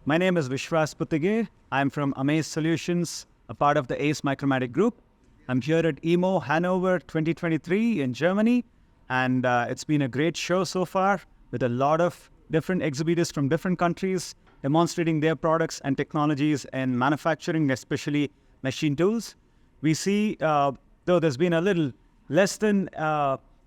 My name is Vishwas Puttige. I'm from Amace Solutions, a part of the AceMicromatic Group. I'm here at EMO Hannover 2023 in Germany, and it's been a great show so far with a lot of different exhibitors from different countries demonstrating their products and technologies in manufacturing, especially machine tools. We see, though there's been a little less than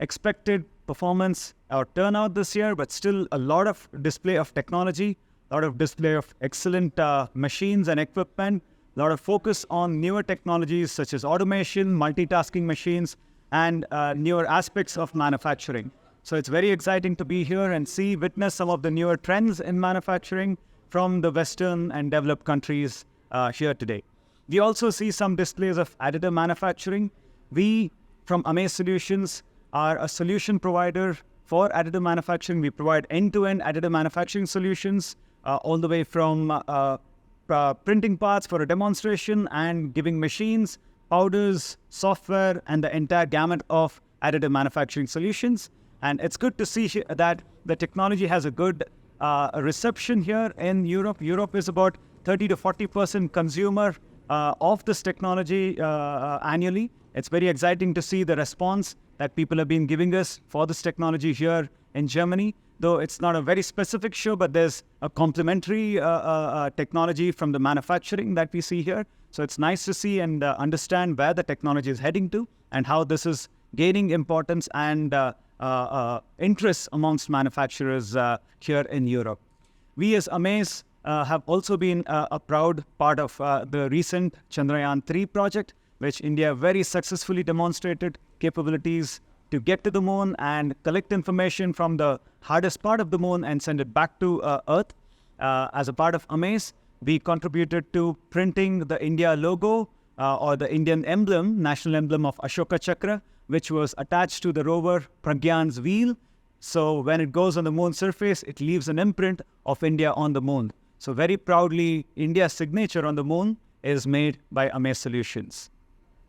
expected performance or turnout this year, but still a lot of display of technology, a lot of display of excellent machines and equipment, a lot of focus on newer technologies such as automation, multitasking machines, and newer aspects of manufacturing. So it's very exciting to be here and witness some of the newer trends in manufacturing from the Western and developed countries here today. We also see some displays of additive manufacturing. We, from Amace Solutions, are a solution provider for additive manufacturing. We provide end-to-end additive manufacturing solutions, all the way from printing parts for a demonstration and giving machines, powders, software, and the entire gamut of additive manufacturing solutions. And it's good to see that the technology has a good reception here in Europe. Europe is about 30 to 40% consumer of this technology annually. It's very exciting to see the response that people have been giving us for this technology here in Germany. Though it's not a very specific show, but there's a complementary technology from the manufacturing that we see here. So it's nice to see and understand where the technology is heading to and how this is gaining importance and interest amongst manufacturers here in Europe. We as Amace have also been a proud part of the recent Chandrayaan-3 project, which India very successfully demonstrated capabilities to get to the moon and collect information from the hardest part of the moon and send it back to Earth. As a part of Amace, we contributed to printing the India logo or the Indian emblem, national emblem of Ashoka Chakra, which was attached to the rover Pragyan's wheel. So when it goes on the moon surface, it leaves an imprint of India on the moon. So very proudly, India's signature on the moon is made by Amace Solutions.